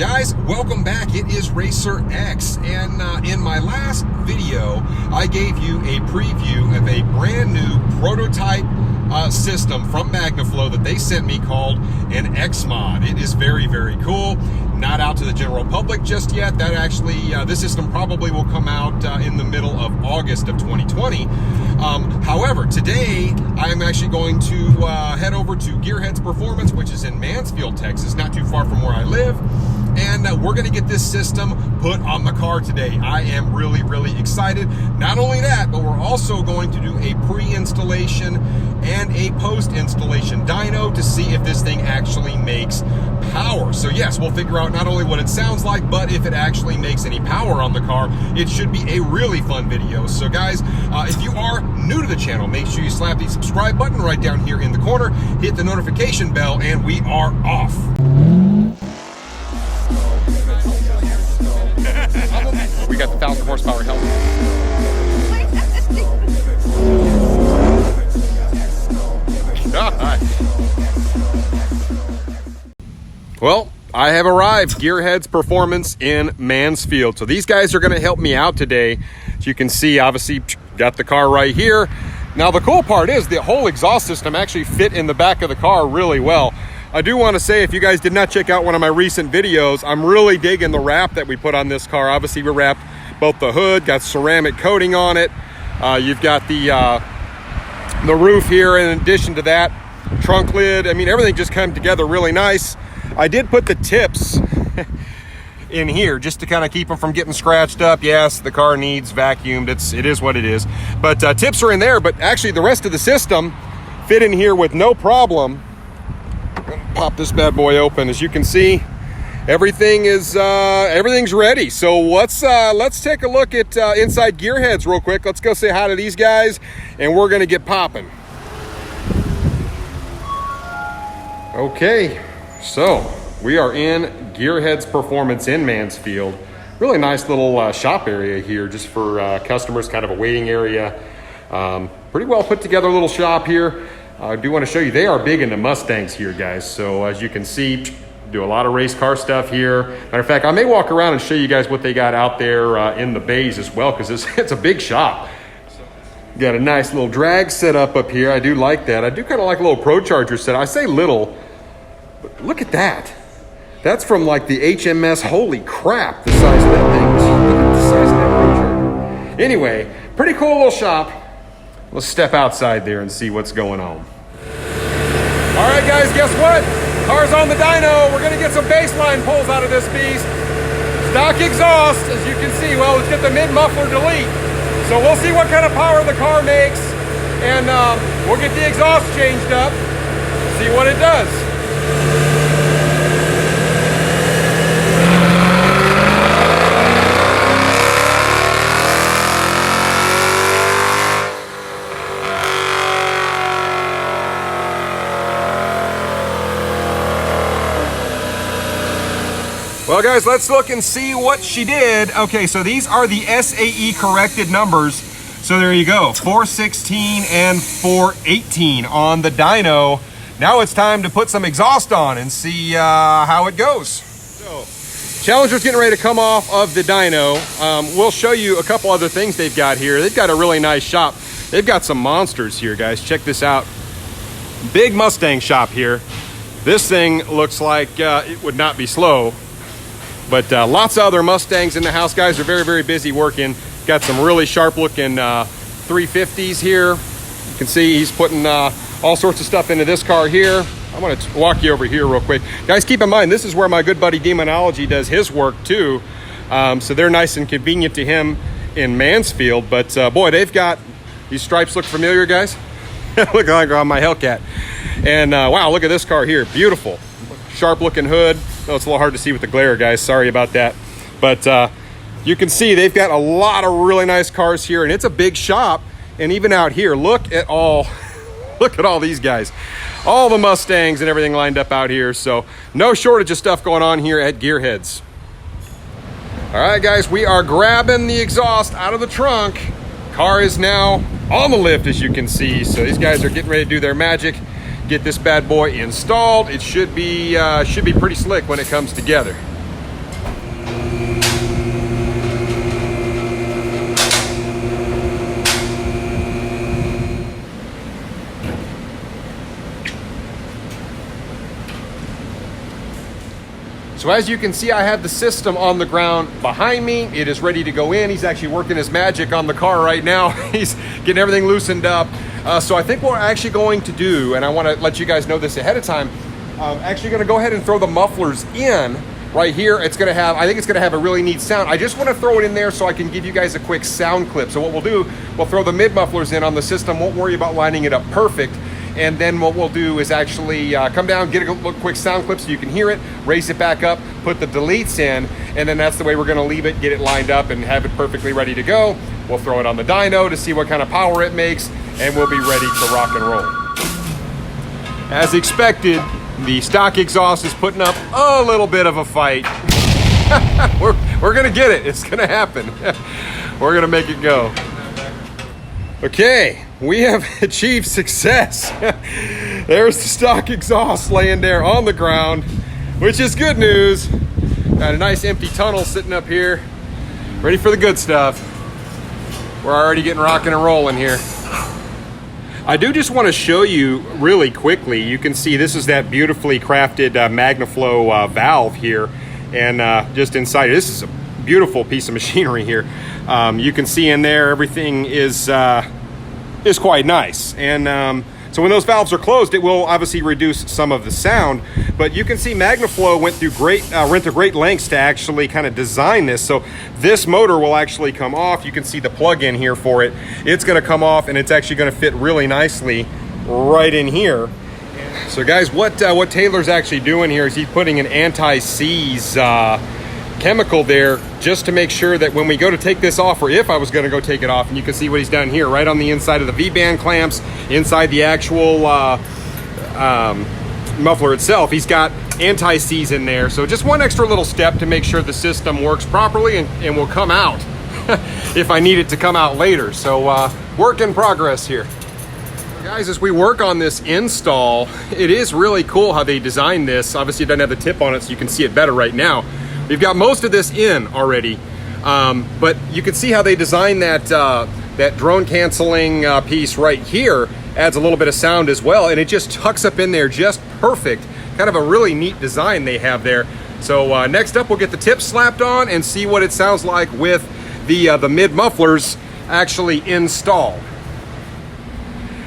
Guys, welcome back. It is Racer X, and in my last video I gave you a preview of a brand new prototype system from MagnaFlow that they sent me called an XMod. It is very, very cool. Not out to the general public just yet. That actually, this system probably will come out in the middle of August of 2020. However, today I am actually going to head over to GearHeads Performance, which is in Mansfield, Texas, not too far from where I live. And we're going to get this system put on the car today. I am really, really excited. Not only that, but we're also going to do a pre-installation and a post-installation dyno to see if this thing actually makes power. So yes, we'll figure out not only what it sounds like, but if it actually makes any power on the car. It should be a really fun video. So guys, if you are new to the channel, make sure you slap the subscribe button right down here in the corner, hit the notification bell, and we are off. We got the 1,000 horsepower helmet. Well, I have arrived, GearHeads Performance in Mansfield. So these guys are going to help me out today. As you can see, obviously, got the car right here. Now, the cool part is the whole exhaust system actually fit in the back of the car really well. I do want to say, if you guys did not check out one of my recent videos, I'm really digging the wrap that we put on this car. Obviously, we wrapped both the hood, got ceramic coating on it. You've got the roof here. In addition to that, trunk lid. I mean, everything just came together really nice. I did put the tips in here just to kind of keep them from getting scratched up. Yes, the car needs vacuumed. It is what it is. But tips are in there. But actually, the rest of the system fit in here with no problem. Pop this bad boy open. As you can see, everything's ready. So let's take a look at inside GearHeads real quick. Let's go say hi to these guys, and we're gonna get popping. Okay, so we are in GearHeads Performance in Mansfield. Really nice little shop area here, just for customers, kind of a waiting area. Pretty well put together little shop here. I do want to show you, they are big into Mustangs here, guys. So as you can see, do a lot of race car stuff here. Matter of fact, I may walk around and show you guys what they got out there in the bays as well, because it's a big shop. Got a nice little drag set up here. I do like that. I do kind of like a little Pro Charger set. I say little, but look at that. That's from like the HMS. Holy crap, the size of that thing. Look at the size of that Pro Charger. Anyway, pretty cool little shop. Let's step outside there and see what's going on. All right, guys, guess what? Car's on the dyno. We're gonna get some baseline pulls out of this beast. Stock exhaust, as you can see. Well, let's get the mid-muffler delete. So we'll see what kind of power the car makes, and we'll get the exhaust changed up, see what it does. Well, guys, let's look and see what she did. Okay, so these are the SAE corrected numbers. So there you go, 416 and 418 on the dyno. Now it's time to put some exhaust on and see how it goes. So Challenger's getting ready to come off of the dyno. We'll show you a couple other things they've got here. They've got a really nice shop. They've got some monsters here, guys. Check this out. Big Mustang shop here. This thing looks like it would not be slow. But lots of other Mustangs in the house. Guys are very, very busy working. Got some really sharp looking 350s here. You can see he's putting all sorts of stuff into this car here. I want to walk you over here real quick. Guys, keep in mind, this is where my good buddy Demonology does his work too. So they're nice and convenient to him in Mansfield. But boy, they've got, these stripes look familiar, guys. Look like on my Hellcat. And wow, look at this car here. Beautiful. Sharp looking hood. Oh, it's a little hard to see with the glare, guys. Sorry about that. But you can see they've got a lot of really nice cars here, and it's a big shop. And even out here, look at all these guys. All the Mustangs and everything lined up out here. So no shortage of stuff going on here at GearHeads. All right, guys, we are grabbing the exhaust out of the trunk. Car is now on the lift, as you can see. So these guys are getting ready to do their magic. Get this bad boy installed. It should be pretty slick when it comes together. So as you can see, I have the system on the ground behind me. It is ready to go in. He's actually working his magic on the car right now. He's getting everything loosened up. So I think what we're actually going to do, and I want to let you guys know this ahead of time, I'm actually going to go ahead and throw the mufflers in right here. It's going to have, I think it's going to have a really neat sound. I just want to throw it in there so I can give you guys a quick sound clip. So what we'll do, we'll throw the mid-mufflers in on the system. Won't worry about lining it up perfect. And then what we'll do is actually come down, get a quick sound clip so you can hear it, raise it back up, put the deletes in, and then that's the way we're gonna leave it, get it lined up and have it perfectly ready to go. We'll throw it on the dyno to see what kind of power it makes, and we'll be ready to rock and roll. As expected, the stock exhaust is putting up a little bit of a fight. we're gonna get it, it's gonna happen. We're gonna make it go. Okay, we have achieved success. There's the stock exhaust laying there on the ground, which is good news. Got a nice empty tunnel sitting up here, ready for the good stuff. We're already getting rocking and rolling here. I do just want to show you really quickly. You can see this is that beautifully crafted MagnaFlow valve here, and just inside, this is a beautiful piece of machinery here. You can see in there everything is quite nice, and so when those valves are closed, it will obviously reduce some of the sound. But you can see MagnaFlow went through great lengths to actually kind of design this. So this motor will actually come off. You can see the plug-in here for it. It's going to come off, and it's actually going to fit really nicely right in here. So guys, what Taylor's actually doing here is he's putting an anti-seize chemical there just to make sure that when we go to take this off, or if I was going to go take it off, and you can see what he's done here right on the inside of the V-band clamps, inside the actual muffler itself, he's got anti-seize in there. So just one extra little step to make sure the system works properly and will come out if I need it to come out later. So work in progress here. Guys, as we work on this install, it is really cool how they designed this. Obviously it doesn't have the tip on it, so you can see it better right now. We've got most of this in already, but you can see how they designed that that drone canceling piece right here. Adds a little bit of sound as well, and it just tucks up in there just perfect. Kind of a really neat design they have there. So next up, we'll get the tip slapped on and see what it sounds like with the mid mufflers actually installed.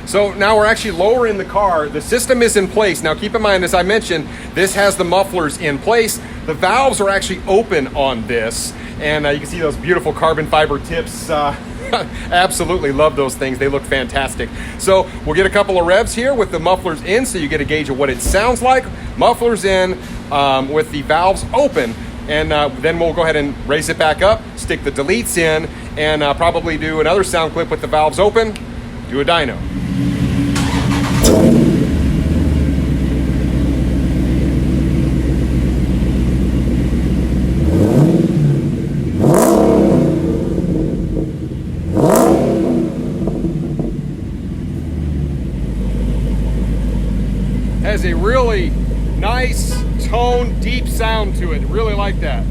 So now we're actually lowering the car. The system is in place. Now keep in mind, as I mentioned, this has the mufflers in place. The valves are actually open on this, and you can see those beautiful carbon fiber tips. Absolutely love those things. They look fantastic. So we'll get a couple of revs here with the mufflers in so you get a gauge of what it sounds like. Mufflers in with the valves open, and then we'll go ahead and raise it back up, stick the deletes in, and probably do another sound clip with the valves open, do a dyno. Has a really nice tone, deep sound to it. Really like that.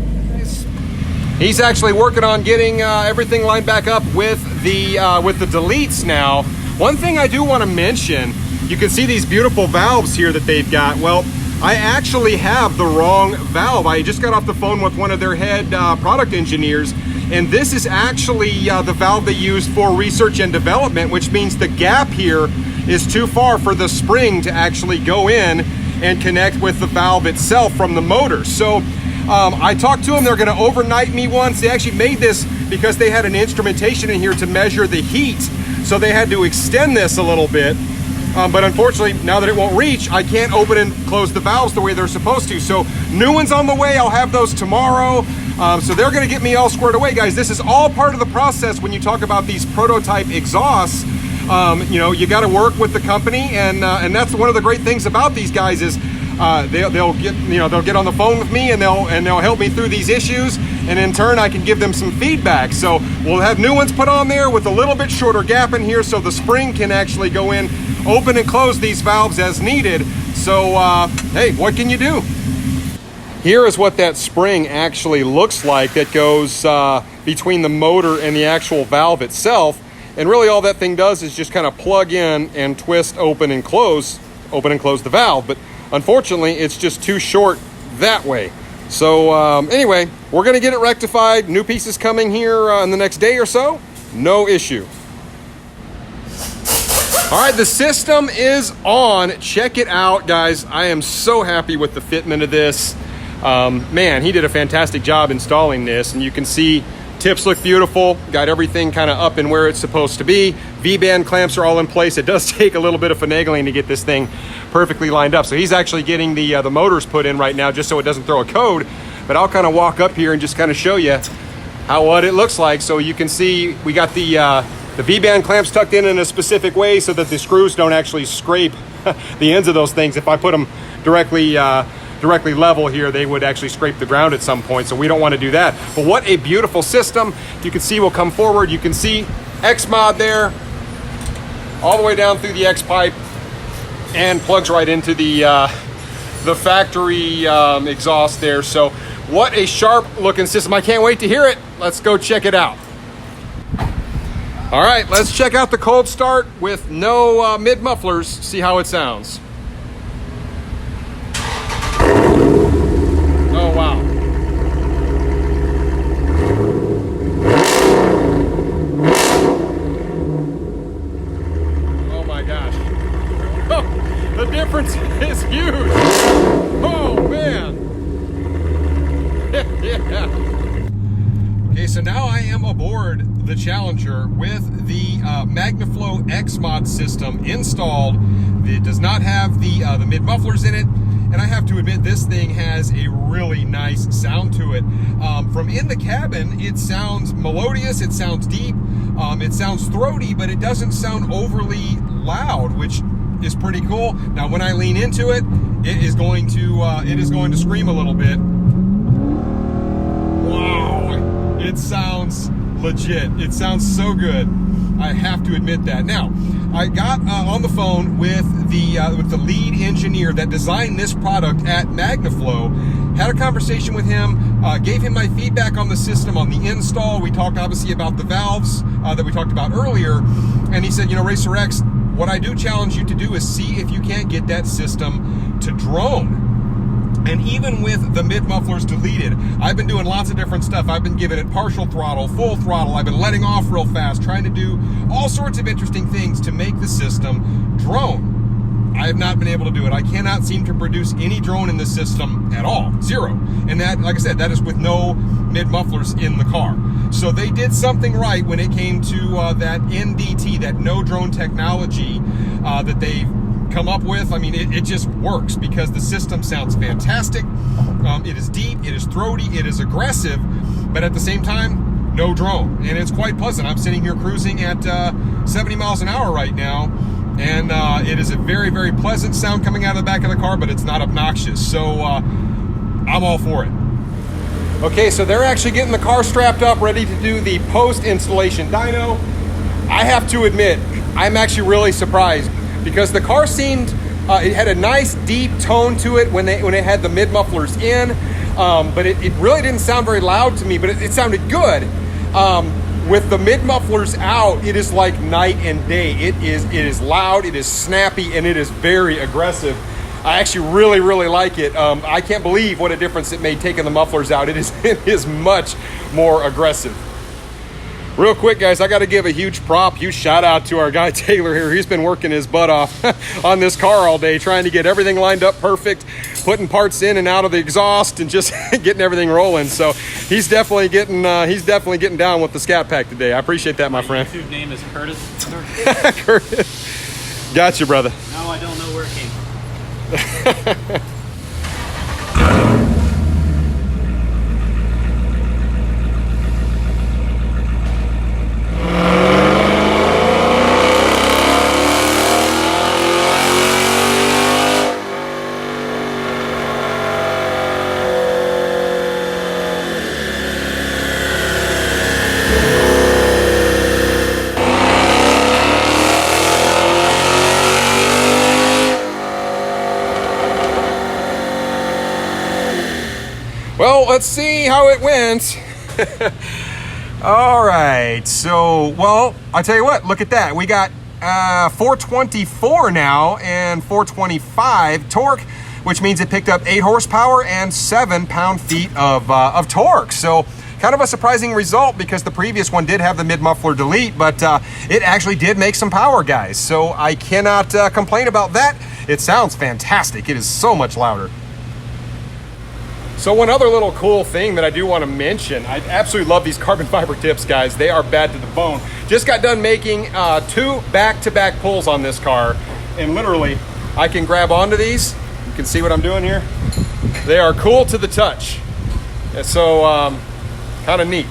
He's actually working on getting everything lined back up with the deletes now. One thing I do want to mention, you can see these beautiful valves here that they've got. Well, I actually have the wrong valve. I just got off the phone with one of their head product engineers, and this is actually the valve they use for research and development, which means the gap here is too far for the spring to actually go in and connect with the valve itself from the motor. So I talked to them. They're going to overnight me once. They actually made this because they had an instrumentation in here to measure the heat, so they had to extend this a little bit. But unfortunately, now that it won't reach, I can't open and close the valves the way they're supposed to. So new ones on the way. I'll have those tomorrow. So they're going to get me all squared away, guys. This is all part of the process when you talk about these prototype exhausts. You know, you got to work with the company, and that's one of the great things about these guys is they'll get on the phone with me and they'll help me through these issues, and in turn I can give them some feedback. So we'll have new ones put on there with a little bit shorter gap in here, so the spring can actually go in, open and close these valves as needed. So hey, what can you do? Here is what that spring actually looks like that goes between the motor and the actual valve itself. And really all that thing does is just kind of plug in and twist, open and close the valve. But unfortunately, it's just too short that way. So anyway, we're going to get it rectified. New pieces coming here in the next day or so. No issue. All right, the system is on. Check it out, guys. I am so happy with the fitment of this. Man, he did a fantastic job installing this, and you can see tips look beautiful. Got everything kind of up and where it's supposed to be. V-band clamps are all in place. It does take a little bit of finagling to get this thing perfectly lined up. So he's actually getting the motors put in right now just so it doesn't throw a code. But I'll kind of walk up here and just kind of show you what it looks like. So you can see we got the V-band clamps tucked in a specific way so that the screws don't actually scrape the ends of those things. If I put them directly level here, they would actually scrape the ground at some point, so we don't want to do that. But what a beautiful system. You can see we'll come forward. You can see XMod there, all the way down through the X pipe, and plugs right into the factory exhaust there. So what a sharp looking system. I can't wait to hear it. Let's go check it out. All right, let's check out the cold start with no mid-mufflers, see how it sounds. Oh, wow. Oh my gosh. Oh, the difference is huge. Oh man. Yeah. Okay, so now I am aboard the Challenger with the MagnaFlow XMod system installed. It does not have the mid-mufflers in it. And I have to admit, this thing has a really nice sound to it. From in the cabin, it sounds melodious, it sounds deep, it sounds throaty, but it doesn't sound overly loud, which is pretty cool. Now, when I lean into it, it is going to scream a little bit. Wow, it sounds legit. It sounds so good. I have to admit that. Now, I got on the phone with the lead engineer that designed this product at MagnaFlow, had a conversation with him, gave him my feedback on the system, on the install. We talked obviously about the valves that we talked about earlier, and he said, you know, Racer X, what I do challenge you to do is see if you can't get that system to drone. And even with the mid-mufflers deleted, I've been doing lots of different stuff. I've been giving it partial throttle, full throttle. I've been letting off real fast, trying to do all sorts of interesting things to make the system drone. I have not been able to do it. I cannot seem to produce any drone in the system at all. Zero. And that, like I said, that is with no mid-mufflers in the car. So they did something right when it came to that NDT, that no drone technology that they've come up with. I mean, it just works because the system sounds fantastic. It is deep, it is throaty, it is aggressive, but at the same time, no drone. And it's quite pleasant. I'm sitting here cruising at 70 miles an hour right now, and it is a very, very pleasant sound coming out of the back of the car, but it's not obnoxious. So I'm all for it. Okay, so they're actually getting the car strapped up, ready to do the post-installation dyno. I have to admit, I'm actually really surprised, because the car seemed, it had a nice deep tone to it when it had the mid-mufflers in, but it really didn't sound very loud to me, but it sounded good. With the mid-mufflers out, it is like night and day. It is loud, it is snappy, and it is very aggressive. I actually really, really like it. I can't believe what a difference it made taking the mufflers out. It is much more aggressive. Real quick, guys, I got to give a huge shout out to our guy Taylor here. He's been working his butt off on this car all day, trying to get everything lined up perfect, putting parts in and out of the exhaust, and just getting everything rolling. So he's definitely getting down with the Scatpack today. I appreciate that, my friend. YouTube name is Curtis. Curtis. Gotcha, brother. Now I don't know where it came from. Well, let's see how it went. All right, so, well, I tell you what, look at that. We got 424 now and 425 torque. which means it picked up 8 horsepower and 7 pound-feet of torque. So kind of a surprising result because the previous one did have the mid-muffler delete, but it actually did make some power, guys. So I cannot complain about that. It sounds fantastic. It is so much louder. So one other little cool thing that I do want to mention, I absolutely love these carbon fiber tips, guys. They are bad to the bone. Just got done making 2 back-to-back pulls on this car, and literally I can grab onto these. You can see what I'm doing here. They are cool to the touch. And so kind of neat.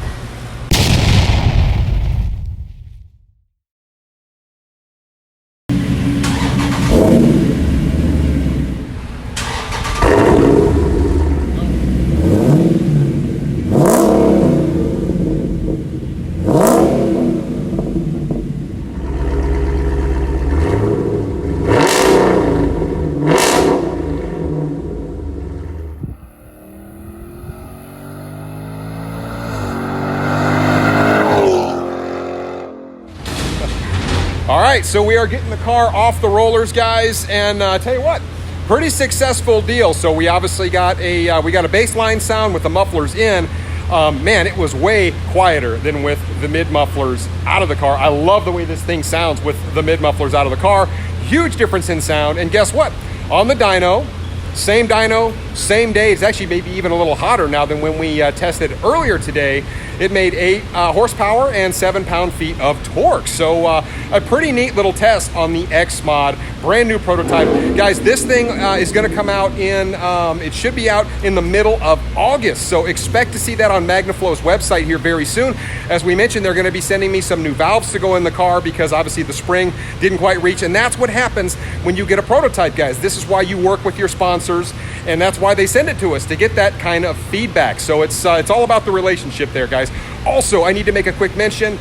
All right, so we are getting the car off the rollers, guys, and tell you what, pretty successful deal. So we obviously got a baseline sound with the mufflers in. Man, it was way quieter than with the mid-mufflers out of the car. I love the way this thing sounds with the mid-mufflers out of the car. Huge difference in sound, and guess what? On the dyno, same day. It's actually maybe even a little hotter now than when we tested earlier today. It made 8 horsepower and 7 pound-feet of torque. So a pretty neat little test on the XMod, brand new prototype. Guys, this thing is gonna come out in, it should be out in the middle of August. So expect to see that on MagnaFlow's website here very soon. As we mentioned, they're gonna be sending me some new valves to go in the car because obviously the spring didn't quite reach. And that's what happens when you get a prototype, guys. This is why you work with your sponsors, and that's why they send it to us, to get that kind of feedback. So it's all about the relationship there, guys. Also, I need to make a quick mention.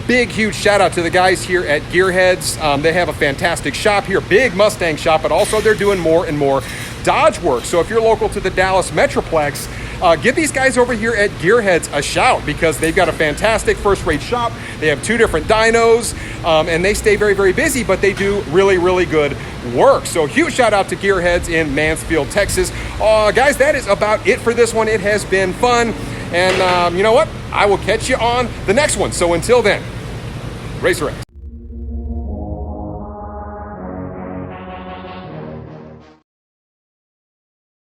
Big, huge shout out to the guys here at GearHeads. They have a fantastic shop here, big Mustang shop, but also they're doing more and more Dodge work. So if you're local to the Dallas Metroplex, give these guys over here at GearHeads a shout because they've got a fantastic first-rate shop. They have 2 different dynos, and they stay very, very busy, but they do really, really good work. So huge shout out to GearHeads in Mansfield, Texas. Guys, that is about it for this one. It has been fun. And you know what? I will catch you on the next one. So until then, Racer X.